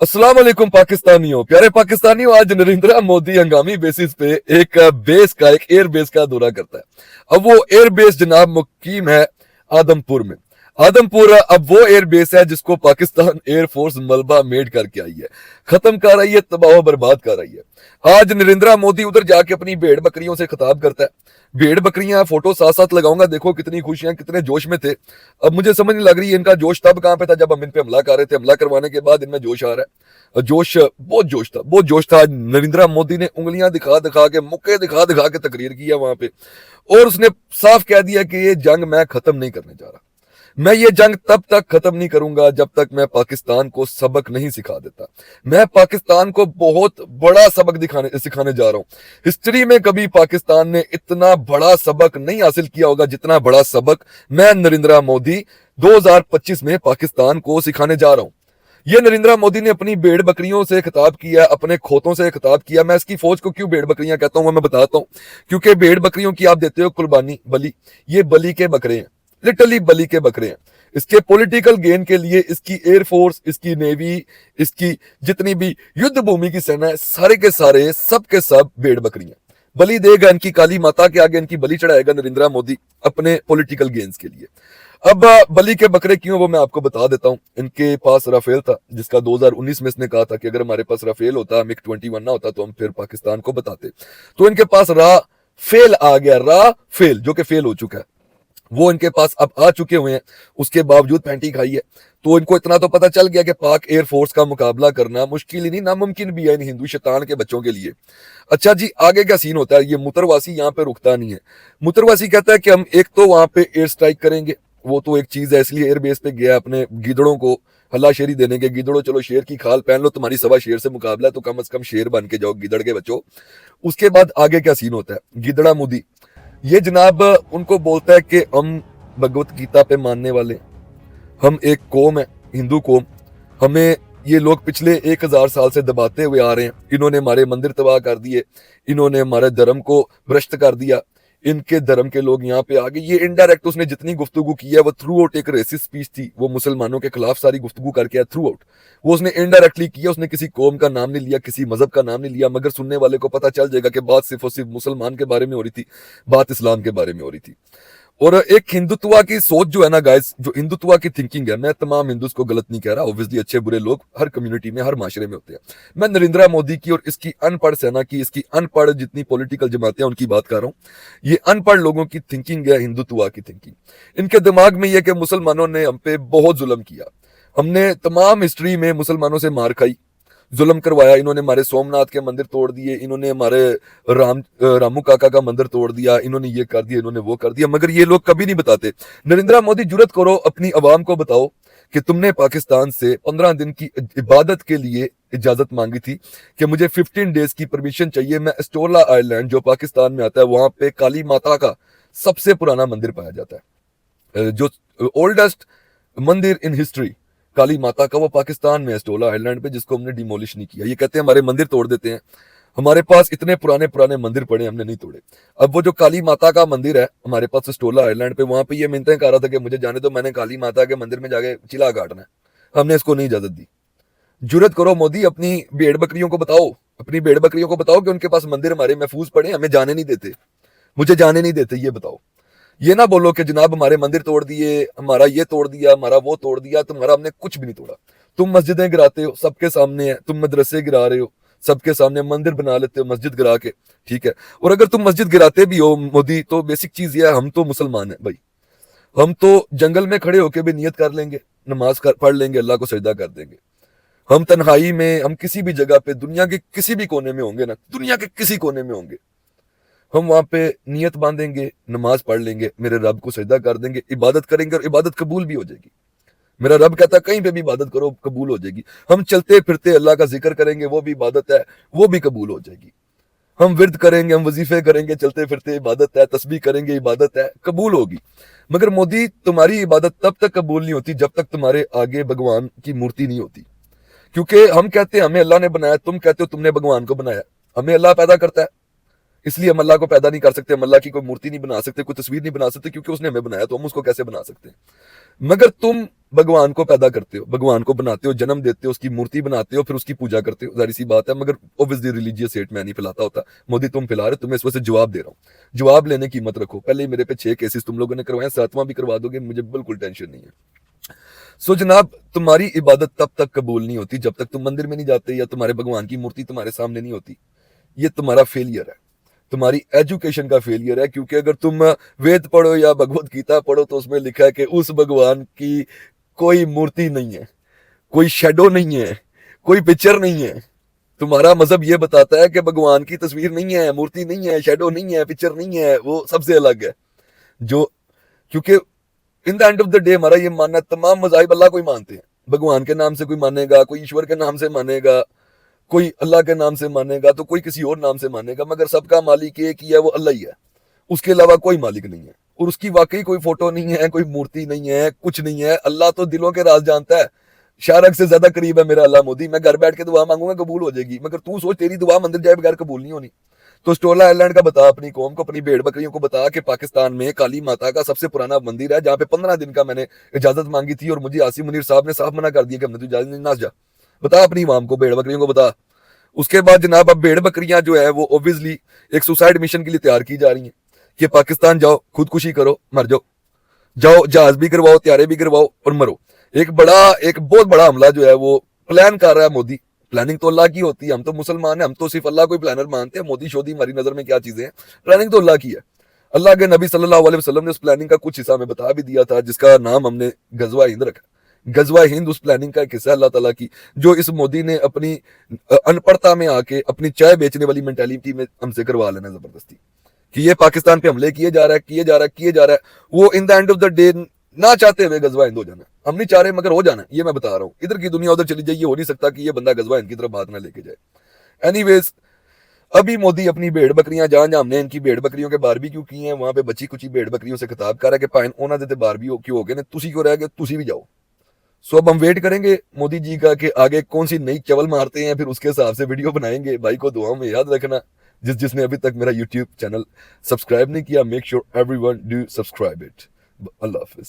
अस्सलाम वालेकुम पाकिस्तानियों, प्यारे पाकिस्तानियों। आज नरेंद्र मोदी हंगामी बेसिस पे एक एयर बेस का दौरा करता है। अब वो एयर बेस जनाब मुकीम है आदमपुर में। आदमपुर अब वो एयर बेस है जिसको पाकिस्तान एयरफोर्स मलबा मेड करके आई है, खत्म कर रही है, तबाह बर्बाद कर रही है। आज नरेंद्र मोदी उधर जाके अपनी भेड़ बकरियों से खिताब करता है। भेड़ बकरियां फोटो साथ साथ लगाऊंगा, देखो कितनी खुशियां, कितने जोश में थे। अब मुझे समझ नहीं लग रही है इनका जोश तब कहां पे था जब हम इन पे हमला कर रहे थे। हमला करवाने के बाद इनमें जोश आ रहा है। जोश, बहुत जोश था, बहुत जोश था। नरेंद्र मोदी ने उंगलियां दिखा दिखा के, मुक्के दिखा दिखा के तकरीर किया वहां पे, और उसने साफ कह दिया कि ये जंग मैं खत्म नहीं करने जा रहा। मैं ये जंग तब तक खत्म नहीं करूंगा जब तक मैं पाकिस्तान को सबक नहीं सिखा देता। मैं पाकिस्तान को बहुत बड़ा सबक दिखाने सिखाने जा रहा हूं। हिस्ट्री में कभी पाकिस्तान ने इतना बड़ा सबक नहीं हासिल किया होगा जितना बड़ा सबक मैं नरेंद्र मोदी 2025 में पाकिस्तान को सिखाने जा रहा हूं। ये नरेंद्र मोदी ने अपनी भेड़ बकरियों से खिताब किया, अपने खोतों से खिताब किया। मैं इसकी फौज को क्यों भेड़ बकरियां कहता हूं वो मैं बताता हूं। क्योंकि भेड़ बकरियों की आप देते हो कुर्बानी, बलि, ये बलि के बकरे हैं, लिटरली बलि के बकरे हैं। इसके पॉलिटिकल गेन के लिए इसकी एयरफोर्स, इसकी नेवी, इसकी जितनी भी युद्ध भूमि की सेना है, सारे के सारे सब के सब भेड़ बकरियां बलि देगा। इनकी काली माता के आगे इनकी बलि चढ़ाएगा नरेंद्र मोदी अपने पॉलिटिकल गेन्स के लिए। अब बलि के बकरे क्यों वो मैं आपको बता देता हूं। इनके पास राफेल था जिसका 2019 में इसने कहा था कि अगर हमारे पास राफेल होता, मिग-21 ना होता तो हम फिर पाकिस्तान को बताते। तो इनके पास राफेल आ गया, राफेल जो कि फेल हो चुका है, वो इनके पास अब आ चुके हुए हैं। उसके बावजूद पैंटी खाई है। तो इनको इतना तो पता चल गया कि पाक एयरफोर्स का मुकाबला करना मुश्किल ही नहीं, नामुमकिन भी है इन हिंदू शैतान के बच्चों के लिए। अच्छा जी, आगे क्या सीन होता है। ये मुतरवासी यहाँ पे रुकता नहीं है। मुतरवासी कहता है कि हम एक तो वहां पे एयर स्ट्राइक करेंगे, वो तो एक चीज है, इसलिए एयरबेस पे गया अपने गिदड़ों को हल्लाशेरी देने के। गिदड़ों चलो शेर की खाल पहन लो, तुम्हारी सवा शेर से मुकाबला है तो कम से कम शेर बन के जाओ गिदड़ के बच्चों। उसके बाद आगे क्या सीन होता है। गिदड़ा मुदी ये जनाब उनको बोलता है कि हम भगवत गीता पे मानने वाले, हम एक कौम है, हिंदू कौम। हमें ये लोग पिछले 1000 साल से दबाते हुए आ रहे हैं। इन्होंने हमारे मंदिर तबाह कर दिए, इन्होंने हमारे धर्म को भ्रष्ट कर दिया, इनके धर्म के लोग यहाँ पे आ गए। ये इनडायरेक्ट उसने जितनी गुफ्तगू की है वो थ्रू आउट एक रेसिस्ट स्पीच थी। वो मुसलमानों के खिलाफ सारी गुफ्तगू करके है थ्रू आउट। वो उसने इनडायरेक्टली किया। उसने किसी कौम का नाम नहीं लिया, किसी मजहब का नाम नहीं लिया, मगर सुनने वाले को पता चल जाएगा कि बात सिर्फ और सिर्फ मुसलमान के बारे में हो रही थी, बात इस्लाम के बारे में हो रही थी। और एक हिंदुत्वा की सोच जो है ना गाइस, जो हिंदुत्वा की थिंकिंग है, मैं तमाम हिंदुओं को गलत नहीं कह रहा। ऑब्वियसली अच्छे बुरे लोग हर कम्युनिटी में, हर माशरे में होते हैं। मैं नरेंद्र मोदी की और इसकी अनपढ़ सेना की, इसकी अनपढ़ जितनी पॉलिटिकल जमातें उनकी बात कर रहा हूं। ये अनपढ़ लोगों की थिंकिंग है हिंदुत्वा की थिंकिंग। इनके दिमाग में यह कि मुसलमानों ने हम पे बहुत जुल्म किया, हमने तमाम हिस्ट्री में मुसलमानों से मार खाई, जुल्म करवाया। इन्होंने हमारे सोमनाथ के मंदिर तोड़ दिए, इन्होंने हमारे रामू काका का मंदिर तोड़ दिया, इन्होंने ये कर दिया, इन्होंने वो कर दिया, मगर ये लोग कभी नहीं बताते। नरेंद्र मोदी जुरत करो, अपनी आवाम को बताओ कि तुमने पाकिस्तान से 15 दिन की इबादत के लिए इजाजत मांगी थी कि मुझे 15 डेज की परमिशन चाहिए। मैं एस्टोला आइलैंड जो पाकिस्तान में आता है, वहां पे काली माता का सबसे पुराना मंदिर पाया जाता है, जो ओल्डेस्ट मंदिर इन हिस्ट्री काली माता का, वो पाकिस्तान में एस्टोला आइलैंड पे, जिसको हमने डिमोलिश नहीं किया। ये कहते हैं हमारे मंदिर तोड़ देते हैं। हमारे पास इतने पुराने पुराने मंदिर पड़े, हमने नहीं तोड़े। अब वो जो काली माता का मंदिर है हमारे पास एस्टोला आइलैंड पे, वहां पे ये मिन्नतें कर रहा था कि मुझे जाने दो, मैंने काली माता के मंदिर में जाके चिल्ला काटना है। हमने इसको नहीं इजाजत दी। जुरत करो मोदी, अपनी भेड़ बकरियों को बताओ, अपनी भेड़ बकरियों को बताओ कि उनके पास मंदिर हमारे महफूज पड़े, हमें जाने नहीं देते, मुझे जाने नहीं देते। ये बताओ, ये ना बोलो कि जनाब हमारे मंदिर तोड़ दिए, हमारा ये तोड़ दिया, हमारा वो तोड़ दिया। तुम्हारा हमने कुछ भी नहीं तोड़ा। तुम मस्जिदें गिराते हो, सबके सामने है। तुम मदरसे गिरा रहे हो, सबके सामने मंदिर बना लेते हो मस्जिद गिरा के, ठीक है। और अगर तुम मस्जिद गिराते भी हो मोदी, तो बेसिक चीज ये है, हम तो मुसलमान है भाई। हम तो जंगल में खड़े होकर भी नियत कर लेंगे, नमाज पढ़ लेंगे, अल्लाह को सजदा कर देंगे। हम तन्हाई में, हम किसी भी जगह पे, दुनिया के किसी भी कोने में होंगे ना, दुनिया के किसी कोने में होंगे, हम वहां पे नियत बांधेंगे, नमाज पढ़ लेंगे, मेरे रब को सजदा कर देंगे, इबादत करेंगे और इबादत कबूल भी हो जाएगी। मेरा रब कहता है कहीं पे भी इबादत करो कबूल हो जाएगी। हम चलते फिरते अल्लाह का जिक्र करेंगे, वो भी इबादत है, वो भी कबूल हो जाएगी। हम विरद करेंगे, हम वजीफे करेंगे, चलते फिरते इबादत है, तस्बीह करेंगे, इबादत है, कबूल होगी। मगर मोदी, तुम्हारी इबादत तब तक कबूल नहीं होती जब तक तुम्हारे आगे भगवान की मूर्ति नहीं होती। क्योंकि हम कहते हैं हमें अल्लाह ने बनाया, तुम कहते हो तुमने भगवान को बनाया। हमें अल्लाह पैदा करता है, इसलिए हम अल्लाह को पैदा नहीं कर सकते, हम अल्लाह की कोई मूर्ति नहीं बना सकते, कोई तस्वीर नहीं बना सकते, क्योंकि उसने हमें बनाया, तो हम उसको कैसे बना सकते हैं। मगर तुम भगवान को पैदा करते हो, भगवान को बनाते हो, जन्म देते हो, उसकी मूर्ति बनाते हो, फिर उसकी पूजा करते हो, जाहिर सी बात है। मगर ऑब्वियसली रिलीजियस हेट मैं नहीं फैलाता होता, मोदी तुम फैला रहे, तुम्हें इस वजह से जवाब दे रहा हूँ। जवाब लेने की मत रखो। पहले ही मेरे पे 6 केसेस तुम लोगों ने करवाए, 7वां भी करवा दोगे, मुझे बिल्कुल टेंशन नहीं है। सो जनाब, तुम्हारी इबादत तब तक कबूल नहीं होती जब तक तुम मंदिर में नहीं जाते या तुम्हारे भगवान की मूर्ति तुम्हारे सामने नहीं होती। ये तुम्हारा फेलियर है, तुम्हारी एजुकेशन का फेलियर है। क्योंकि अगर तुम वेद पढ़ो या भगवत गीता पढ़ो तो उसमें लिखा है कि उस भगवान की कोई मूर्ति नहीं है, कोई शेडो नहीं है, कोई पिक्चर नहीं है। तुम्हारा मजहब ये बताता है कि भगवान की तस्वीर नहीं है, मूर्ति नहीं है, शेडो नहीं है, पिक्चर नहीं है, वो सबसे अलग है। जो क्योंकि in the end of the day हमारा ये मानना है, तमाम मजाहिब अल्लाह को ही मानते हैं। भगवान के नाम से कोई मानेगा, कोई ईश्वर के नाम से मानेगा, कोई अल्लाह के नाम से मानेगा, तो कोई किसी और नाम से मानेगा, मगर सबका मालिक एक ही है, वो अल्लाह ही है। उसके अलावा कोई मालिक नहीं है। और उसकी वाकई कोई फोटो नहीं है, कोई मूर्ति नहीं है, कुछ नहीं है। अल्लाह तो दिलों के राज जानता है। शारक से ज्यादा करीब है मेरा अल्लाह मोदी। मैं घर बैठ के दुआ मांगूंगा, कबूल हो जाएगी, मगर तू सोच, तेरी दुआ मंदिर जाए बगैर कबूल नहीं होनी। तो स्टोला आइलैंड का बता अपनी कौम को, अपनी भेड़ बकरियों को बता कि पाकिस्तान में काली माता का सबसे पुराना मंदिर है, जहां पे 15 दिन का मैंने इजाजत मांगी थी और मुझे आसिम मुनीर साहब ने साफ मना कर दिया कि हमने तो इजाजत नहीं, नाच जा। बता अपनी इमाम को, भेड़ बकरियों को बता। उसके बाद जनाब, अब भेड़ बकरियां जो है वो ऑब्वियसली एक सुसाइड मिशन के लिए तैयार की जा रही हैं कि पाकिस्तान जाओ, खुदकुशी करो, मर जाओ, जाओ जहाज भी करवाओ, त्यारे भी करवाओ और मरो। एक बहुत बड़ा हमला जो है वो प्लान कर रहा है मोदी। प्लानिंग तो अल्लाह की होती है, हम तो मुसलमान हैं, हम तो सिर्फ अल्लाह को ही प्लानर मानते हैं। मोदी शोदी हमारी नजर में क्या चीजें हैं, प्लानिंग तो अल्लाह की है। अल्लाह के नबी सल्लल्लाहु अलैहि वसल्लम ने उस प्लानिंग का कुछ हिस्सा हमें बता भी दिया था, जिसका नाम हमने गजवा हिंद रखा। गजवा हिंद उस प्लानिंग का एक हिस्सा अल्लाह ताला की, जो इस मोदी ने अपनी अनपढ़ता में आके अपनी चाय बेचने वाली मेंटालिटी में हमसे करवा लेना जबरदस्ती, कि ये पाकिस्तान पे हमले किए जा रहा है, किए जा रहा है, किए जा रहा है। वो in the end of the day ना चाहते हुए गजवा हिंद हो जाना, हम नहीं चाह रहे मगर हो जाना, ये मैं बता रहा हूँ। इधर की दुनिया उधर चली जाए, ये हो नहीं सकता कि ये बंदा गजवा हिंद की तरफ बात ना लेके जाए। एनीवेज, अभी मोदी अपनी भेड़ बकरियां जहां जहां हमने इनकी भेड़ बकरियों के बारबीक्यू किए हैं, वहां पे बची कुची भेड़ बकरियों से खिताब कर रहा है कि पाइन ओना देते बारबीक्यू क्यों हो गए ने, तुसी क्यों रह गए, तुसी भी जाओ। सो अब हम वेट करेंगे मोदी जी का कि आगे कौन सी नई चवल मारते हैं, फिर उसके हिसाब से वीडियो बनाएंगे। भाई को दुआओं में याद रखना। जिसने अभी तक मेरा यूट्यूब चैनल सब्सक्राइब नहीं किया, make sure everyone do subscribe it. Allah Hafiz.